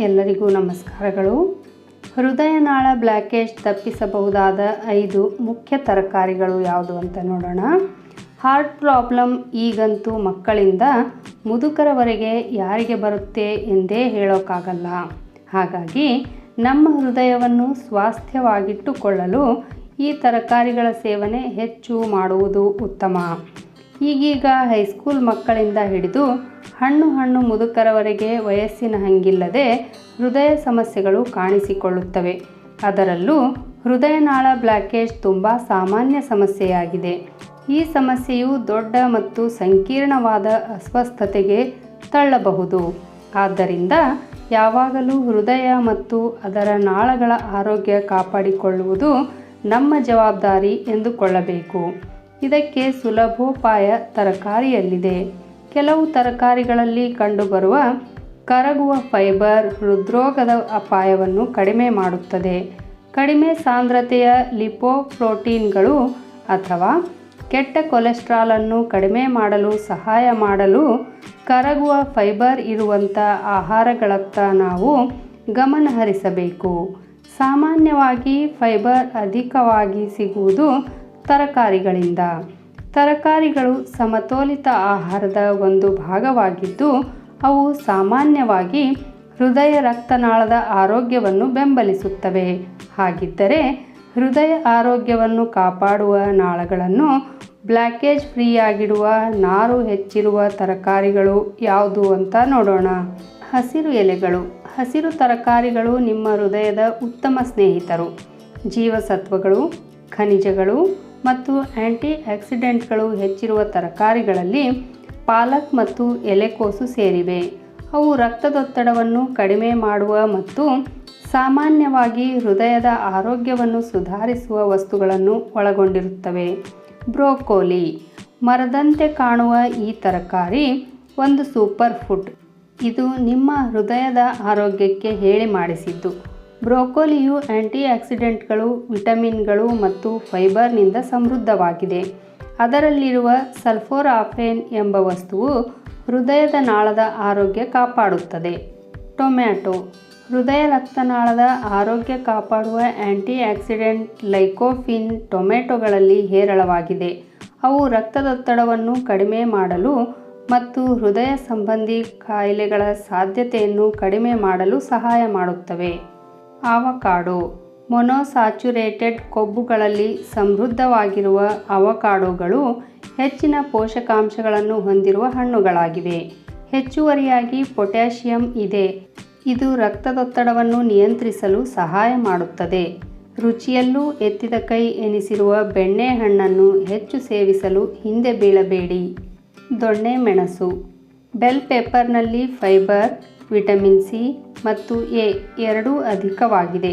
ಎಲ್ಲರಿಗೂ ನಮಸ್ಕಾರಗಳು. ಹೃದಯನಾಳ ಬ್ಲಾಕೇಜ್ ತಪ್ಪಿಸಬಹುದಾದ 5 ಮುಖ್ಯ ತರಕಾರಿಗಳು ಯಾವುದು ಅಂತ ನೋಡೋಣ. ಹಾರ್ಟ್ ಪ್ರಾಬ್ಲಮ್ ಈಗಂತೂ ಮಕ್ಕಳಿಂದ ಮುದುಕರವರೆಗೆ ಯಾರಿಗೆ ಬರುತ್ತೆ ಎಂದೇ ಹೇಳೋಕ್ಕಾಗಲ್ಲ. ಹಾಗಾಗಿ ನಮ್ಮ ಹೃದಯವನ್ನು ಸ್ವಾಸ್ಥ್ಯವಾಗಿಟ್ಟುಕೊಳ್ಳಲು ಈ ತರಕಾರಿಗಳ ಸೇವನೆ ಹೆಚ್ಚು ಮಾಡುವುದು ಉತ್ತಮ. ಈಗೀಗ ಹೈಸ್ಕೂಲ್ ಮಕ್ಕಳಿಂದ ಹಿಡಿದು ಹಣ್ಣು ಮುದುಕರವರೆಗೆ ವಯಸ್ಸಿನ ಹಂಗಿಲ್ಲದೆ ಹೃದಯ ಸಮಸ್ಯೆಗಳು ಕಾಣಿಸಿಕೊಳ್ಳುತ್ತವೆ. ಅದರಲ್ಲೂ ಹೃದಯನಾಳ ಬ್ಲಾಕೇಜ್ ತುಂಬ ಸಾಮಾನ್ಯ ಸಮಸ್ಯೆಯಾಗಿದೆ. ಈ ಸಮಸ್ಯೆಯು ದೊಡ್ಡ ಮತ್ತು ಸಂಕೀರ್ಣವಾದ ಅಸ್ವಸ್ಥತೆಗೆ ತಳ್ಳಬಹುದು. ಆದ್ದರಿಂದ ಯಾವಾಗಲೂ ಹೃದಯ ಮತ್ತು ಅದರ ನಾಳಗಳ ಆರೋಗ್ಯ ಕಾಪಾಡಿಕೊಳ್ಳುವುದು ನಮ್ಮ ಜವಾಬ್ದಾರಿ ಎಂದುಕೊಳ್ಳಬೇಕು. ಇದಕ್ಕೆ ಸುಲಭೋಪಾಯ ತರಕಾರಿಯಲ್ಲಿದೆ. ಕೆಲವು ತರಕಾರಿಗಳಲ್ಲಿ ಕಂಡುಬರುವ ಕರಗುವ ಫೈಬರ್ ಹೃದ್ರೋಗದ ಅಪಾಯವನ್ನು ಕಡಿಮೆ ಮಾಡುತ್ತದೆ. ಕಡಿಮೆ ಸಾಂದ್ರತೆಯ ಲಿಪೋಪ್ರೋಟೀನ್ಗಳು ಅಥವಾ ಕೆಟ್ಟ ಕೊಲೆಸ್ಟ್ರಾಲನ್ನು ಕಡಿಮೆ ಮಾಡಲು ಸಹಾಯ ಮಾಡಲು ಕರಗುವ ಫೈಬರ್ ಇರುವಂಥ ಆಹಾರಗಳತ್ತ ನಾವು ಗಮನ ಹರಿಸಬೇಕು. ಸಾಮಾನ್ಯವಾಗಿ ಫೈಬರ್ ಅಧಿಕವಾಗಿ ಸಿಗುವುದು ತರಕಾರಿಗಳಿಂದ. ತರಕಾರಿಗಳು ಸಮತೋಲಿತ ಆಹಾರದ ಒಂದು ಭಾಗವಾಗಿದ್ದು ಅವು ಸಾಮಾನ್ಯವಾಗಿ ಹೃದಯ ರಕ್ತನಾಳದ ಆರೋಗ್ಯವನ್ನು ಬೆಂಬಲಿಸುತ್ತವೆ. ಹಾಗಿದ್ದರೆ ಹೃದಯ ಆರೋಗ್ಯವನ್ನು ಕಾಪಾಡುವ ನಾಳಗಳನ್ನು ಬ್ಲಾಕೇಜ್ ಫ್ರೀಯಾಗಿಡುವ ನಾರು ಹೆಚ್ಚಿರುವ ತರಕಾರಿಗಳು ಯಾವುದು ಅಂತ ನೋಡೋಣ. ಹಸಿರು ಎಲೆಗಳು. ಹಸಿರು ತರಕಾರಿಗಳು ನಿಮ್ಮ ಹೃದಯದ ಉತ್ತಮ ಸ್ನೇಹಿತರು. ಜೀವಸತ್ವಗಳು, ಖನಿಜಗಳು ಮತ್ತು ಆ್ಯಂಟಿ ಆಕ್ಸಿಡೆಂಟ್ಗಳು ಹೆಚ್ಚಿರುವ ತರಕಾರಿಗಳಲ್ಲಿ ಪಾಲಕ್ ಮತ್ತು ಎಲೆಕೋಸು ಸೇರಿವೆ. ಅವು ರಕ್ತದೊತ್ತಡವನ್ನು ಕಡಿಮೆ ಮಾಡುವ ಮತ್ತು ಸಾಮಾನ್ಯವಾಗಿ ಹೃದಯದ ಆರೋಗ್ಯವನ್ನು ಸುಧಾರಿಸುವ ವಸ್ತುಗಳನ್ನು ಒಳಗೊಂಡಿರುತ್ತವೆ. ಬ್ರೋಕೋಲಿ. ಮರದಂತೆ ಕಾಣುವ ಈ ತರಕಾರಿ ಒಂದು ಸೂಪರ್ ಫುಡ್. ಇದು ನಿಮ್ಮ ಹೃದಯದ ಆರೋಗ್ಯಕ್ಕೆ ಹೇಳಿ ಮಾಡಿಸಿದ್ದು. ಬ್ರೋಕೋಲಿಯು ಆ್ಯಂಟಿ ಆಕ್ಸಿಡೆಂಟ್ಗಳು, ವಿಟಮಿನ್ಗಳು ಮತ್ತು ಫೈಬರ್ನಿಂದ ಸಮೃದ್ಧವಾಗಿದೆ. ಅದರಲ್ಲಿರುವ ಸಲ್ಫೋರಾಫೇನ್ ಎಂಬ ವಸ್ತುವು ಹೃದಯದ ನಾಳದ ಆರೋಗ್ಯ ಕಾಪಾಡುತ್ತದೆ. ಟೊಮ್ಯಾಟೊ. ಹೃದಯ ರಕ್ತನಾಳದ ಆರೋಗ್ಯ ಕಾಪಾಡುವ ಆ್ಯಂಟಿ ಆಕ್ಸಿಡೆಂಟ್ ಲೈಕೋಪಿನ್ ಟೊಮೆಟೊಗಳಲ್ಲಿ ಹೇರಳವಾಗಿದೆ. ಅವು ರಕ್ತದೊತ್ತಡವನ್ನು ಕಡಿಮೆ ಮಾಡಲು ಮತ್ತು ಹೃದಯ ಸಂಬಂಧಿ ಕಾಯಿಲೆಗಳ ಸಾಧ್ಯತೆಯನ್ನು ಕಡಿಮೆ ಮಾಡಲು ಸಹಾಯ ಮಾಡುತ್ತವೆ. ಆವಕಾಡೊ. ಮೊನೊಸ್ಯಾಚುರೇಟೆಡ್ ಕೊಬ್ಬುಗಳಲ್ಲಿ ಸಮೃದ್ಧವಾಗಿರುವ ಅವಕಾಡೊಗಳು ಹೆಚ್ಚಿನ ಪೋಷಕಾಂಶಗಳನ್ನು ಹೊಂದಿರುವ ಹಣ್ಣುಗಳಾಗಿವೆ. ಹೆಚ್ಚುವರಿಯಾಗಿ ಪೊಟ್ಯಾಷಿಯಂ ಇದೆ. ಇದು ರಕ್ತದೊತ್ತಡವನ್ನು ನಿಯಂತ್ರಿಸಲು ಸಹಾಯ ಮಾಡುತ್ತದೆ. ರುಚಿಯಲ್ಲೂ ಎತ್ತಿದ ಕೈ ಎನಿಸಿರುವ ಬೆಣ್ಣೆಹಣ್ಣನ್ನು ಹೆಚ್ಚು ಸೇವಿಸಲು ಹಿಂದೆ ಬೀಳಬೇಡಿ. ದೊಣ್ಣೆ ಮೆಣಸು. ಬೆಲ್ ಪೆಪ್ಪರ್ನಲ್ಲಿ ಫೈಬರ್, ವಿಟಮಿನ್ ಸಿ ಮತ್ತು ಎ ಎರಡೂ ಅಧಿಕವಾಗಿದೆ.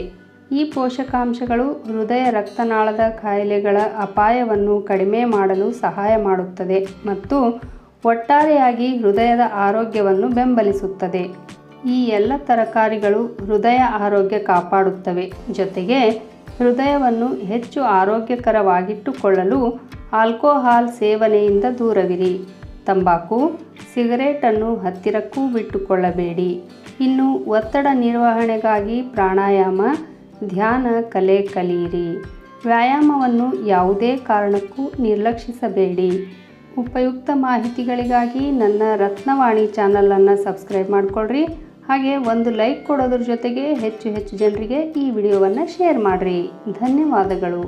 ಈ ಪೋಷಕಾಂಶಗಳು ಹೃದಯ ರಕ್ತನಾಳದ ಕಾಯಿಲೆಗಳ ಅಪಾಯವನ್ನು ಕಡಿಮೆ ಮಾಡಲು ಸಹಾಯ ಮಾಡುತ್ತದೆ ಮತ್ತು ಒಟ್ಟಾರೆಯಾಗಿ ಹೃದಯದ ಆರೋಗ್ಯವನ್ನು ಬೆಂಬಲಿಸುತ್ತದೆ. ಈ ಎಲ್ಲ ತರಕಾರಿಗಳು ಹೃದಯ ಆರೋಗ್ಯ ಕಾಪಾಡುತ್ತವೆ. ಜೊತೆಗೆ ಹೃದಯವನ್ನು ಹೆಚ್ಚು ಆರೋಗ್ಯಕರವಾಗಿಟ್ಟುಕೊಳ್ಳಲು ಆಲ್ಕೋಹಾಲ್ ಸೇವನೆಯಿಂದ ದೂರವಿರಿ. ತಂಬಾಕು, ಸಿಗರೇಟನ್ನು ಹತ್ತಿರಕ್ಕೂ ಬಿಟ್ಟುಕೊಳ್ಳಬೇಡಿ. ಇನ್ನು ಒತ್ತಡ ನಿರ್ವಹಣೆಗಾಗಿ ಪ್ರಾಣಾಯಾಮ, ಧ್ಯಾನ ಕಲೆ ಕಲಿಯಿರಿ. ವ್ಯಾಯಾಮವನ್ನು ಯಾವುದೇ ಕಾರಣಕ್ಕೂ ನಿರ್ಲಕ್ಷಿಸಬೇಡಿ. ಉಪಯುಕ್ತ ಮಾಹಿತಿಗಳಿಗಾಗಿ ನನ್ನ ರತ್ನವಾಣಿ ಚಾನಲನ್ನು ಸಬ್ಸ್ಕ್ರೈಬ್ ಮಾಡಿಕೊಳ್ಳ್ರಿ. ಹಾಗೆ ಒಂದು ಲೈಕ್ ಕೊಡೋದ್ರ ಜೊತೆಗೆ ಹೆಚ್ಚು ಜನರಿಗೆ ಈ ವಿಡಿಯೋವನ್ನು ಶೇರ್ ಮಾಡಿರಿ. ಧನ್ಯವಾದಗಳು.